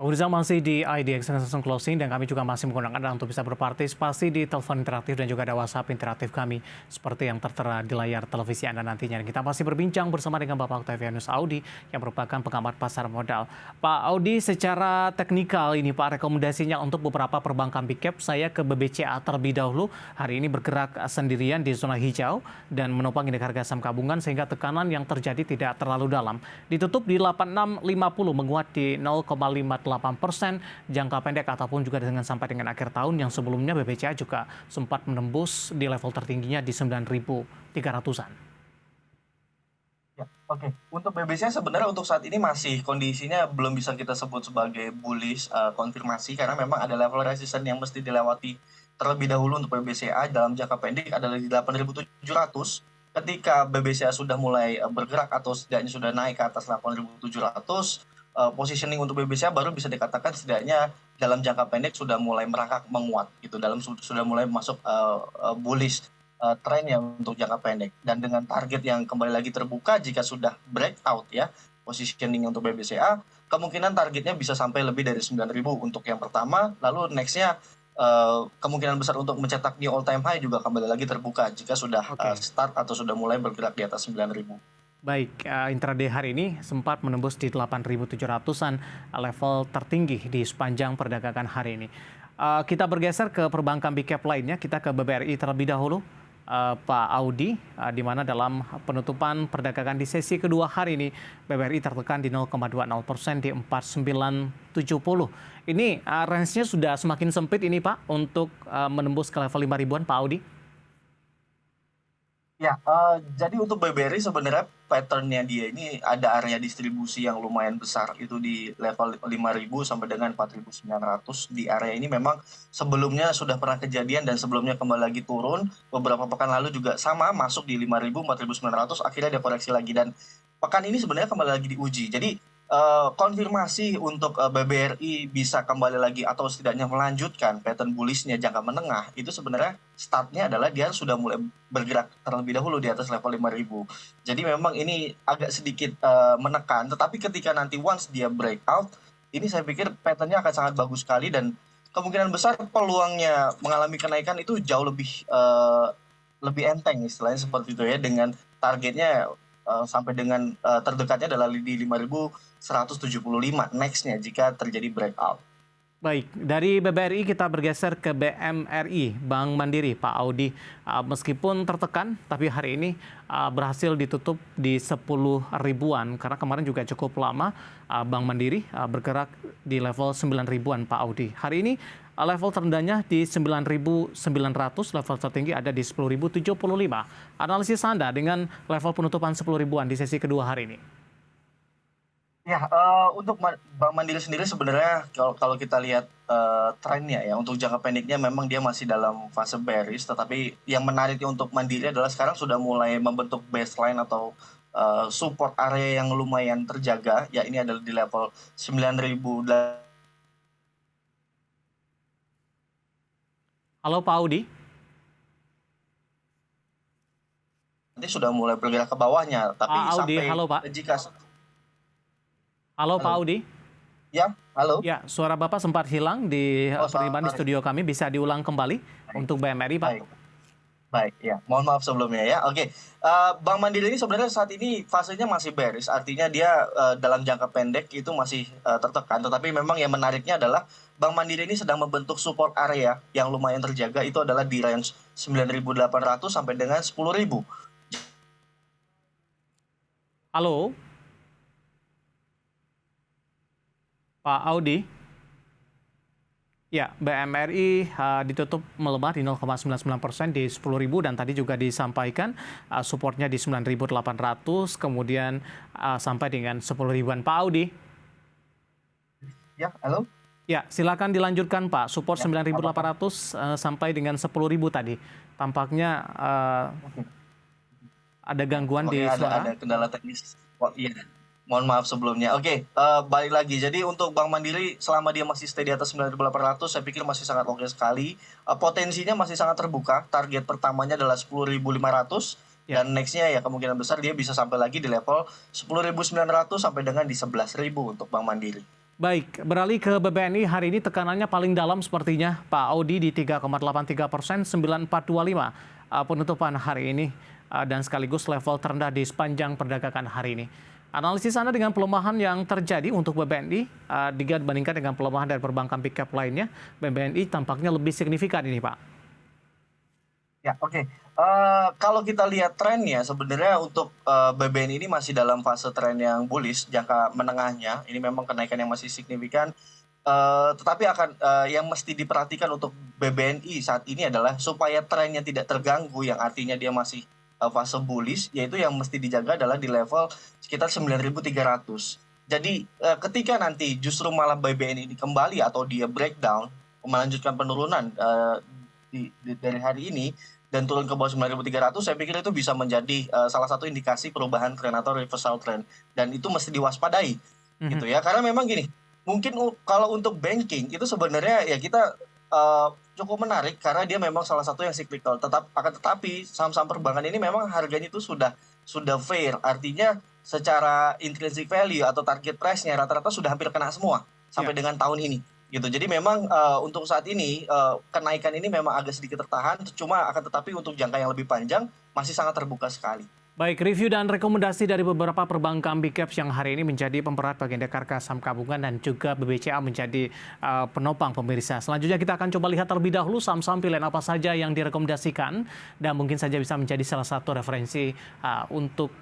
Pemirsa masih di ID Extension Closing dan kami juga masih menggunakan Anda untuk bisa berpartisipasi di telepon interaktif dan juga ada WhatsApp interaktif kami seperti yang tertera di layar televisi Anda nantinya. Dan kita masih berbincang bersama dengan Bapak Octavianus Audi yang merupakan pengamat pasar modal. Pak Audi, secara teknikal ini Pak, rekomendasinya untuk beberapa perbankan big cap saya ke BBCA terlebih dahulu. Hari ini bergerak sendirian di zona hijau dan menopang indeks harga saham gabungan sehingga tekanan yang terjadi tidak terlalu dalam. Ditutup di 8650 menguat di 0,58%, jangka pendek ataupun juga dengan sampai dengan akhir tahun yang sebelumnya BBCA juga sempat menembus di level tertingginya di 9.300-an. Ya, oke. Untuk BBC sebenarnya untuk saat ini masih kondisinya belum bisa kita sebut sebagai bullish konfirmasi karena memang ada level resistance yang mesti dilewati terlebih dahulu untuk BBCA dalam jangka pendek adalah di 8.700. Ketika BBCA sudah mulai bergerak atau setidaknya sudah naik ke atas 8.700, positioning untuk BBCA baru bisa dikatakan setidaknya dalam jangka pendek sudah mulai merangkak menguat gitu, sudah mulai masuk bullish tren ya untuk jangka pendek, dan dengan target yang kembali lagi terbuka jika sudah breakout ya positioning untuk BBCA, kemungkinan targetnya bisa sampai lebih dari 9.000 untuk yang pertama, lalu nextnya kemungkinan besar untuk mencetak new all time high juga kembali lagi terbuka jika sudah Oke. start atau sudah mulai bergerak di atas 9.000. Baik, intraday hari ini sempat menembus di 8.700-an, level tertinggi di sepanjang perdagangan hari ini. Kita bergeser ke perbankan big cap lainnya, kita ke BBRI terlebih dahulu, Pak Audi, di mana dalam penutupan perdagangan di sesi kedua hari ini, BBRI tertekan di 0,20% di 4970. Ini range-nya sudah semakin sempit ini Pak, untuk menembus ke level 5.000-an Pak Audi. Ya, jadi untuk BBRI sebenarnya pattern-nya dia ini ada area distribusi yang lumayan besar, itu di level 5.000 sampai dengan 4.900. Di area ini memang sebelumnya sudah pernah kejadian dan sebelumnya kembali lagi turun. Beberapa pekan lalu juga sama, masuk di 5.000, 4.900, akhirnya dia koreksi lagi. Dan pekan ini sebenarnya kembali lagi diuji. Jadi konfirmasi untuk BBRI bisa kembali lagi atau setidaknya melanjutkan pattern bullish-nya jangka menengah, itu sebenarnya startnya adalah dia sudah mulai bergerak terlebih dahulu di atas level 5.000. Jadi memang ini agak sedikit menekan, tetapi ketika nanti once dia breakout, ini saya pikir pattern-nya akan sangat bagus sekali dan kemungkinan besar peluangnya mengalami kenaikan itu jauh lebih enteng istilahnya seperti itu ya, dengan targetnya sampai dengan terdekatnya adalah di 5.175 nextnya jika terjadi breakout. Baik, dari BBRI kita bergeser ke BMRI, Bank Mandiri, Pak Audi. Meskipun tertekan, tapi hari ini berhasil ditutup di 10 ribuan, karena kemarin juga cukup lama Bank Mandiri bergerak di level 9 ribuan, Pak Audi. Hari ini level terendahnya di 9.900, level tertinggi ada di 10.075. Analisis Anda dengan level penutupan 10 ribuan di sesi kedua hari ini? Ya, untuk Bank Mandiri sendiri sebenarnya kalau kita lihat trennya ya, untuk jangka pendeknya memang dia masih dalam fase bearish, tetapi yang menariknya untuk Mandiri adalah sekarang sudah mulai membentuk baseline atau support area yang lumayan terjaga, ya ini adalah di level 9.000. Halo Pak Audi? Nanti sudah mulai bergerak ke bawahnya, Pak tapi Audi, sampai halo Pak. jika Halo Pak halo, Audi? ya, halo. Ya, suara Bapak sempat hilang di Oh, penerbitan di sorry. studio kami. Bisa diulang kembali Baik, untuk BMRI, Pak? baik. Baik, ya. Mohon maaf sebelumnya ya. Oke, Bank Mandiri ini sebenarnya saat ini fasenya masih bearish, artinya dia dalam jangka pendek itu masih tertekan. Tetapi memang yang menariknya adalah Bank Mandiri ini sedang membentuk support area yang lumayan terjaga, itu adalah di range 9.800 sampai dengan 10.000. Halo, Pak Audi? Ya, BMRI ditutup melemah di 0,99% di 10.000 dan tadi juga disampaikan supportnya di 9.800, kemudian sampai dengan 10 ribuan. Pak Audi? Ya, halo. Ya, silakan dilanjutkan Pak. Support Ya, apakah? 9.800 sampai dengan 10.000 tadi. Tampaknya Oke. ada Ya, gangguan di sepertinya ada suara. kendala teknis. Oh, iya. Mohon maaf sebelumnya. Oke, balik lagi. Jadi untuk Bank Mandiri selama dia masih stay di atas 9.800, saya pikir masih sangat oke sekali. Potensinya masih sangat terbuka. Target pertamanya adalah 10.500 Ya. dan nextnya ya kemungkinan besar dia bisa sampai lagi di level 10.900 sampai dengan di 11.000 untuk Bank Mandiri. Baik, beralih ke BBNI hari ini tekanannya paling dalam sepertinya Pak Audi di 3,83%, 9425 penutupan hari ini dan sekaligus level terendah di sepanjang perdagangan hari ini. Analisis Anda dengan pelemahan yang terjadi untuk BBNI dibandingkan dengan pelemahan dari perbankan big cap lainnya, BBNI tampaknya lebih signifikan ini Pak. Ya, oke. Kalau kita lihat trennya sebenarnya untuk BBN ini masih dalam fase tren yang bullish jangka menengahnya. Ini memang kenaikan yang masih signifikan. Tetapi yang mesti diperhatikan untuk BBNI saat ini adalah supaya trennya tidak terganggu, yang artinya dia masih fase bullish, yaitu yang mesti dijaga adalah di level sekitar 9.300. Jadi ketika nanti justru malah BBN ini kembali atau dia breakdown, melanjutkan penurunan dari hari ini dan turun ke bawah 9.300, saya pikir itu bisa menjadi salah satu indikasi perubahan tren atau reversal trend, dan itu mesti diwaspadai gitu ya, karena memang gini, mungkin kalau untuk banking itu sebenarnya ya kita cukup menarik karena dia memang salah satu yang cyclical, tetapi saham-saham perbankan ini memang harganya itu sudah fair, artinya secara intrinsic value atau target price-nya rata-rata sudah hampir kena semua sampai dengan tahun ini gitu. Jadi memang untuk saat ini kenaikan ini memang agak sedikit tertahan, cuma akan tetapi untuk jangka yang lebih panjang masih sangat terbuka sekali. Baik, review dan rekomendasi dari beberapa perbankan big caps yang hari ini menjadi pemberat bagi indeks harga saham gabungan dan juga BBCA menjadi penopang pemirsa. Selanjutnya kita akan coba lihat terlebih dahulu saham-saham pilihan apa saja yang direkomendasikan dan mungkin saja bisa menjadi salah satu referensi untuk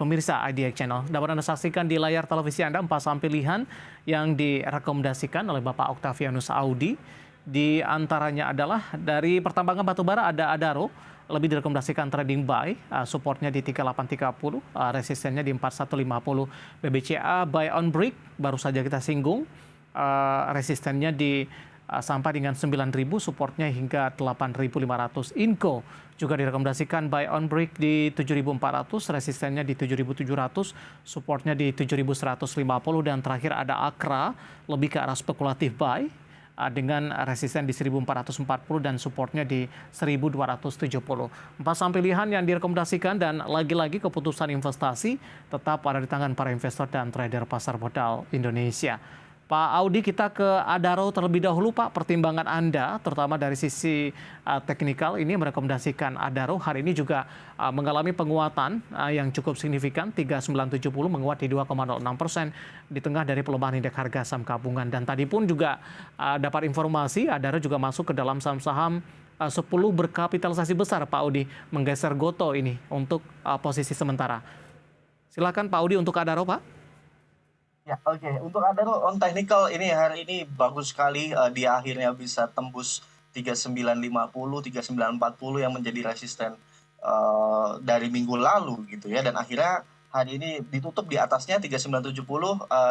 pemirsa IDX Channel. Dapat Anda saksikan di layar televisi Anda 4 saham pilihan yang direkomendasikan oleh Bapak Octavianus Audi. Di antaranya adalah dari pertambangan batubara ada Adaro, lebih direkomendasikan trading buy, supportnya di 3830, resistennya di 4150. BBCA buy on break, baru saja kita singgung, resistennya di sampai dengan 9.000, supportnya hingga 8.500. Inco juga direkomendasikan buy on break di 7.400, resistennya di 7.700, supportnya di 7.150. Dan terakhir ada Akra, lebih ke arah spekulatif buy, dengan resisten di 1440 dan supportnya di 1270. 4 saham pilihan yang direkomendasikan dan lagi-lagi keputusan investasi tetap ada di tangan para investor dan trader pasar modal Indonesia. Pak Audi, kita ke Adaro terlebih dahulu Pak. Pertimbangan Anda terutama dari sisi teknikal ini merekomendasikan Adaro hari ini juga mengalami penguatan yang cukup signifikan, 3970 menguat di 2,06% di tengah dari pelemahan indeks harga saham gabungan. Dan tadi pun juga dapat informasi Adaro juga masuk ke dalam saham-saham 10 berkapitalisasi besar Pak Audi, menggeser Goto ini untuk posisi sementara. Silakan Pak Audi untuk Adaro Pak. Ya, oke. Untuk Adaro on technical ini hari ini bagus sekali, dia akhirnya bisa tembus 3950, 3940 yang menjadi resisten dari minggu lalu gitu ya, dan akhirnya hari ini ditutup di atasnya 3970.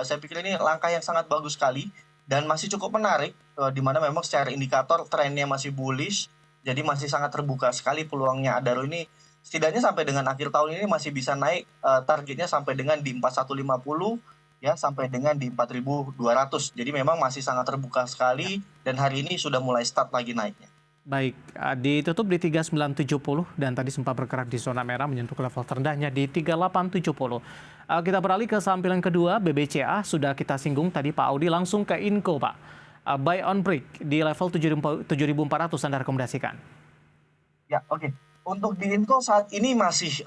Saya pikir ini langkah yang sangat bagus sekali dan masih cukup menarik, di mana memang secara indikator trennya masih bullish, jadi masih sangat terbuka sekali peluangnya Adaro ini. Setidaknya sampai dengan akhir tahun ini masih bisa naik, targetnya sampai dengan di 4150 ya, sampai dengan di 4.200. Jadi memang masih sangat terbuka sekali dan hari ini sudah mulai start lagi naiknya. Baik, ditutup di 3970 dan tadi sempat bergerak di zona merah menyentuh level terendahnya di 3870. Kita beralih ke saham pilihan kedua, BBCA. Sudah kita singgung tadi Pak Audi, langsung ke Inco Pak. Buy on break di level 7.400 Anda rekomendasikan. Ya, oke. Untuk di Inco saat ini masih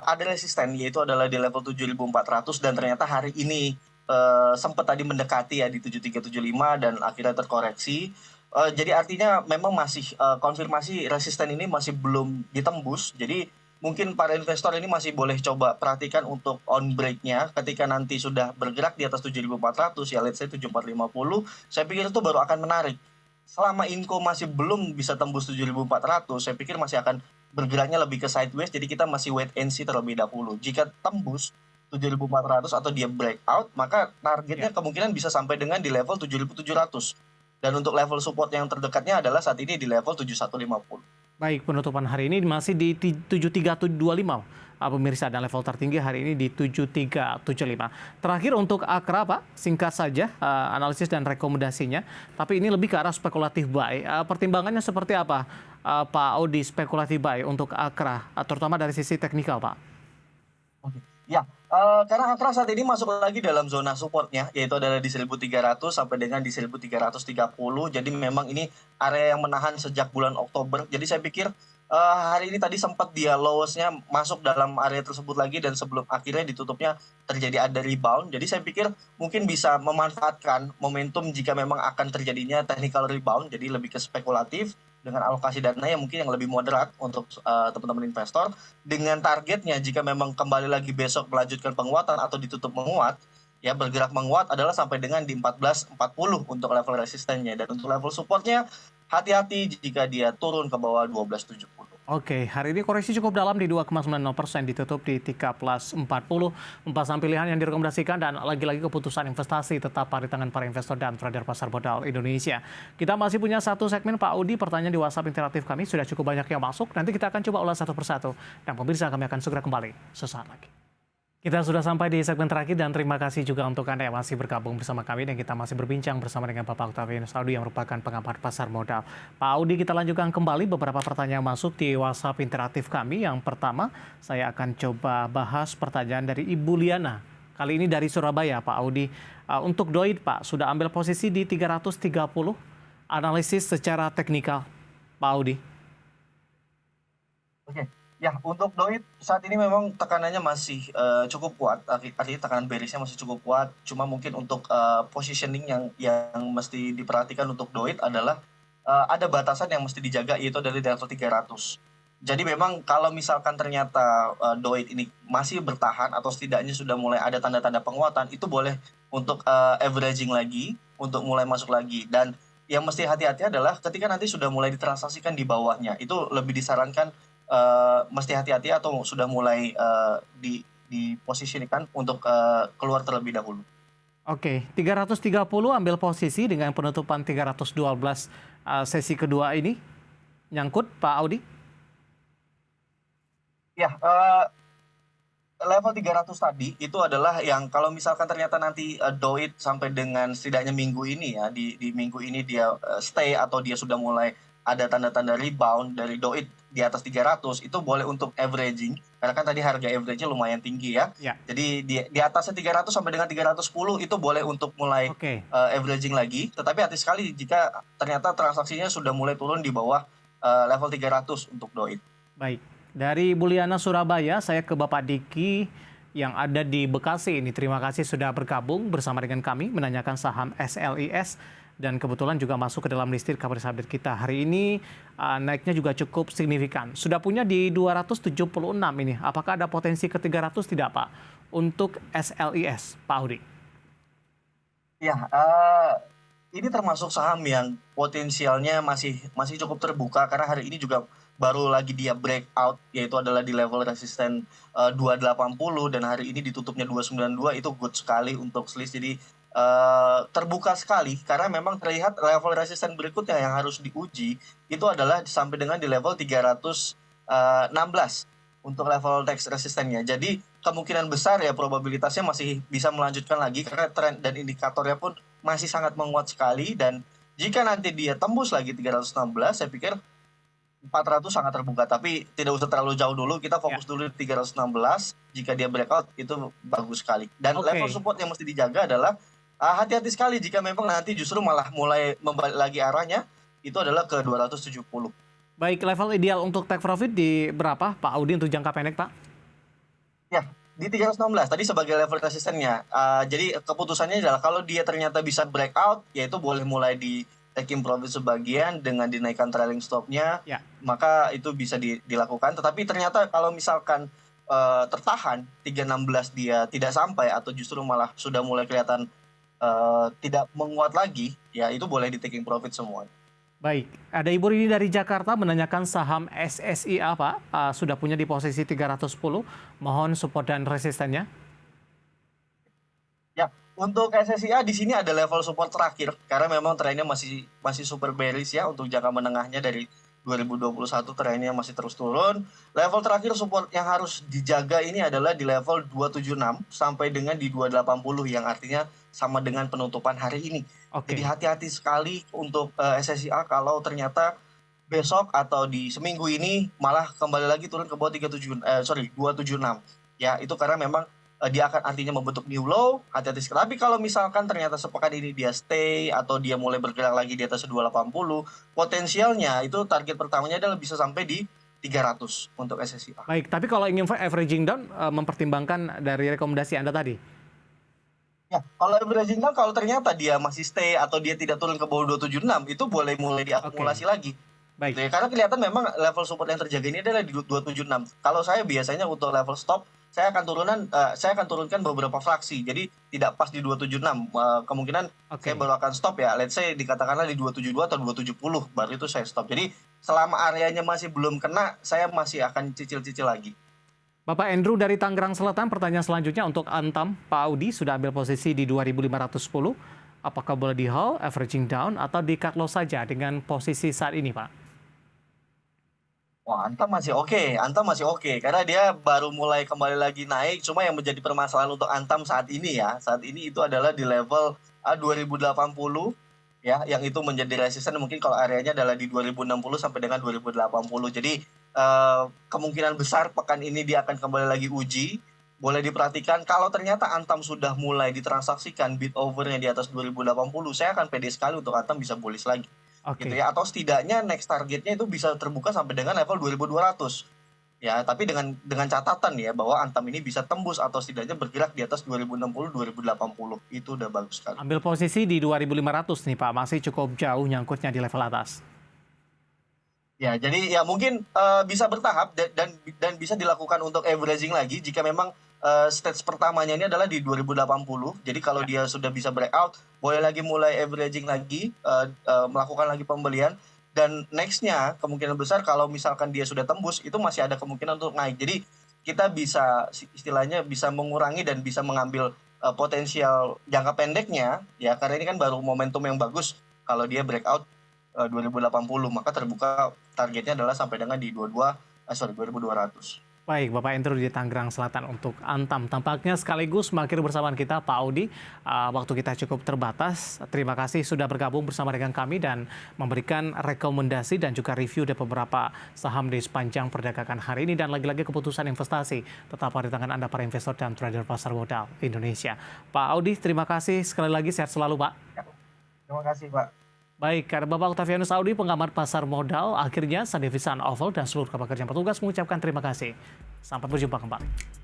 ada resisten, yaitu adalah di level 7.400 dan ternyata hari ini sempat tadi mendekati ya di 7.375 dan akhirnya terkoreksi. Jadi artinya memang masih konfirmasi resisten ini masih belum ditembus. Jadi mungkin para investor ini masih boleh coba perhatikan untuk on break-nya ketika nanti sudah bergerak di atas 7.400 ya, let's say 7.450, saya pikir itu baru akan menarik. Selama Inco masih belum bisa tembus 7.400, saya pikir masih akan bergeraknya lebih ke sideways, jadi kita masih wait and see terlebih dahulu. Jika tembus 7.400 atau dia breakout, maka targetnya kemungkinan bisa sampai dengan di level 7.700. Dan untuk level support yang terdekatnya adalah saat ini di level 7.150. Baik, penutupan hari ini masih di 7.325. Pemirsa, dan level tertinggi hari ini di 7.375. Terakhir untuk Akra Pak, singkat saja analisis dan rekomendasinya, tapi ini lebih ke arah spekulatif buy. Pertimbangannya seperti apa Pak Audi, spekulatif buy untuk Akra, terutama dari sisi teknikal Pak? Oke. Ya, karena Akra saat ini masuk lagi dalam zona supportnya, yaitu adalah di 1.300 sampai dengan di 1.330. Jadi memang ini area yang menahan sejak bulan Oktober. Jadi saya pikir hari ini tadi sempat dia lowest-nya masuk dalam area tersebut lagi dan sebelum akhirnya ditutupnya terjadi ada rebound. Jadi saya pikir mungkin bisa memanfaatkan momentum jika memang akan terjadinya technical rebound, jadi lebih ke spekulatif dengan alokasi dana yang mungkin yang lebih moderat untuk teman-teman investor dengan targetnya jika memang kembali lagi besok melanjutkan penguatan atau ditutup menguat, ya bergerak menguat adalah sampai dengan di 14.40 untuk level resistennya dan untuk level supportnya hati-hati jika dia turun ke bawah 12.70. Oke, hari ini koreksi cukup dalam di 2,90%, ditutup di 13,40. Empat saham pilihan yang direkomendasikan dan lagi-lagi keputusan investasi tetap di tangan para investor dan trader pasar modal Indonesia. Kita masih punya satu segmen Pak Audi, pertanyaan di WhatsApp interaktif kami sudah cukup banyak yang masuk. Nanti kita akan coba ulas satu persatu. Dan pemirsa, kami akan segera kembali sesaat lagi. Kita sudah sampai di segmen terakhir dan terima kasih juga untuk Anda yang masih bergabung bersama kami dan kita masih berbincang bersama dengan Bapak Octavianus Audi yang merupakan pengamat pasar modal. Pak Audi, kita lanjutkan kembali beberapa pertanyaan yang masuk di WhatsApp interaktif kami. Yang pertama, saya akan coba bahas pertanyaan dari Ibu Liana. Kali ini dari Surabaya, Pak Audi. Untuk Doid, Pak, sudah ambil posisi di 330, analisis secara teknikal, Pak Audi. Oke. Ya, untuk Doit saat ini memang tekanannya masih cukup kuat, artinya tekanan bearish-nya masih cukup kuat. Cuma mungkin untuk positioning yang mesti diperhatikan untuk Doit adalah ada batasan yang mesti dijaga yaitu dari level 300. Jadi memang kalau misalkan ternyata Doit ini masih bertahan atau setidaknya sudah mulai ada tanda-tanda penguatan, itu boleh untuk averaging lagi, untuk mulai masuk lagi. Dan yang mesti hati-hati adalah ketika nanti sudah mulai ditransaksikan di bawahnya, itu lebih disarankan mesti hati-hati atau sudah mulai diposisikan untuk keluar terlebih dahulu. Oke, 330 ambil posisi dengan penutupan 312 sesi kedua ini. Nyangkut, Pak Audi? Ya, level 300 tadi itu adalah yang kalau misalkan ternyata nanti Doit sampai dengan setidaknya minggu ini ya, di minggu ini dia stay atau dia sudah mulai ada tanda-tanda rebound dari Doit di atas 300, itu boleh untuk averaging karena kan tadi harga average-nya lumayan tinggi ya. Ya. Jadi di atasnya 300 sampai dengan 310 itu boleh untuk mulai Oke. averaging lagi, tetapi hati sekali jika ternyata transaksinya sudah mulai turun di bawah level 300 untuk Doit. Baik. Dari Buliana Surabaya, saya ke Bapak Diki yang ada di Bekasi ini. Terima kasih sudah bergabung bersama dengan kami menanyakan saham SLIS dan kebetulan juga masuk ke dalam listir kabar update kita. Hari ini naiknya juga cukup signifikan. Sudah punya di 276 ini. Apakah ada potensi ke 300 tidak, Pak? Untuk SLIS, Pak Audi. Ya, ini termasuk saham yang potensialnya masih cukup terbuka karena hari ini juga baru lagi dia breakout, yaitu adalah di level resisten 280 dan hari ini ditutupnya 292, itu good sekali untuk selis. Jadi terbuka sekali karena memang terlihat level resisten berikutnya yang harus diuji itu adalah sampai dengan di level 316 untuk level text resistennya. Jadi kemungkinan besar ya probabilitasnya masih bisa melanjutkan lagi karena tren dan indikatornya pun masih sangat menguat sekali dan jika nanti dia tembus lagi 316, saya pikir 400 sangat terbuka, tapi tidak usah terlalu jauh dulu, kita fokus dulu di 316, jika dia breakout itu bagus sekali. Dan level support yang mesti dijaga adalah hati-hati sekali jika memang nanti justru malah mulai membalik lagi arahnya, itu adalah ke 270. Baik, level ideal untuk take profit di berapa, Pak Audi, untuk jangka pendek, Pak? Ya, di 316 tadi sebagai level resistennya. Jadi keputusannya adalah kalau dia ternyata bisa breakout, yaitu boleh mulai di taking profit sebagian dengan dinaikkan trailing stop-nya, maka itu bisa dilakukan. Tetapi ternyata kalau misalkan tertahan 316 dia tidak sampai atau justru malah sudah mulai kelihatan tidak menguat lagi, ya itu boleh di taking profit semua. Baik, ada Ibu Rini dari Jakarta menanyakan saham SSIA, Pak. Sudah punya di posisi 310, mohon support dan resistennya. Ya, untuk SSIA di sini ada level support terakhir karena memang trennya masih super bearish ya untuk jangka menengahnya dari 2021 trennya masih terus turun. Level terakhir support yang harus dijaga ini adalah di level 276 sampai dengan di 280 yang artinya sama dengan penutupan hari ini. Jadi hati-hati sekali untuk SSIA kalau ternyata besok atau di seminggu ini malah kembali lagi turun ke bawah 276. Ya, itu karena memang dia akan artinya membentuk new low, hati-hati sekali. Tapi kalau misalkan ternyata sepekan ini dia stay atau dia mulai bergerak lagi di atas 280, potensialnya itu target pertamanya adalah bisa sampai di 300 untuk SSIA. Baik, tapi kalau ingin averaging down, mempertimbangkan dari rekomendasi Anda tadi? Ya, kalau averaging down kalau ternyata dia masih stay atau dia tidak turun ke bawah 276, itu boleh mulai diakumulasi lagi. Baik. Gitu ya. Karena kelihatan memang level support yang terjaga ini adalah di 276. Kalau saya biasanya untuk level stop, saya akan turunkan beberapa fraksi. Jadi tidak pas di 276. Kemungkinan saya baru akan stop ya. Let's say dikatakanlah di 272 atau 270, baru itu saya stop. Jadi selama areanya masih belum kena, saya masih akan cicil-cicil lagi. Bapak Andrew dari Tangerang Selatan, pertanyaan selanjutnya untuk Antam. Pak Audi sudah ambil posisi di 2510. Apakah boleh di hold, averaging down, atau di cut loss saja dengan posisi saat ini, Pak? Wah, Antam masih oke, karena dia baru mulai kembali lagi naik. Cuma yang menjadi permasalahan untuk Antam saat ini itu adalah di level 2080 ya, yang itu menjadi resisten mungkin kalau areanya adalah di 2060 sampai dengan 2080. Jadi kemungkinan besar pekan ini dia akan kembali lagi uji. Boleh diperhatikan kalau ternyata Antam sudah mulai ditransaksikan bid overnya di atas 2080, saya akan pede sekali untuk Antam bisa bullish lagi. Gitu ya, atau setidaknya next targetnya itu bisa terbuka sampai dengan level 2200 ya, tapi dengan catatan ya bahwa Antam ini bisa tembus atau setidaknya bergerak di atas 2060 2080, itu udah bagus sekali. Ambil posisi di 2500 nih Pak, masih cukup jauh nyangkutnya di level atas. Ya, jadi ya mungkin bisa bertahap dan bisa dilakukan untuk averaging lagi jika memang stage pertamanya ini adalah di 2080. Jadi kalau dia sudah bisa breakout, boleh lagi mulai averaging lagi, melakukan lagi pembelian. Dan nextnya kemungkinan besar kalau misalkan dia sudah tembus, itu masih ada kemungkinan untuk naik. Jadi kita bisa istilahnya bisa mengurangi dan bisa mengambil potensial jangka pendeknya ya, karena ini kan baru momentum yang bagus. Kalau dia breakout 2080, maka terbuka targetnya adalah sampai dengan di 2200. Baik, Bapak Andrew di Tangerang Selatan untuk Antam. Tampaknya sekaligus mengakhiri bersama kita, Pak Audi. Waktu kita cukup terbatas. Terima kasih sudah bergabung bersama dengan kami dan memberikan rekomendasi dan juga review dari beberapa saham di sepanjang perdagangan hari ini. Dan lagi-lagi keputusan investasi tetap ada di tangan Anda para investor dan trader pasar modal Indonesia. Pak Audi, terima kasih. Sekali lagi sehat selalu, Pak. Terima kasih, Pak. Baik, karena Bapak Octavianus Audi, pengamat pasar modal, akhirnya Sandevisan Oval dan seluruh pekerja petugas mengucapkan terima kasih. Sampai berjumpa kembali.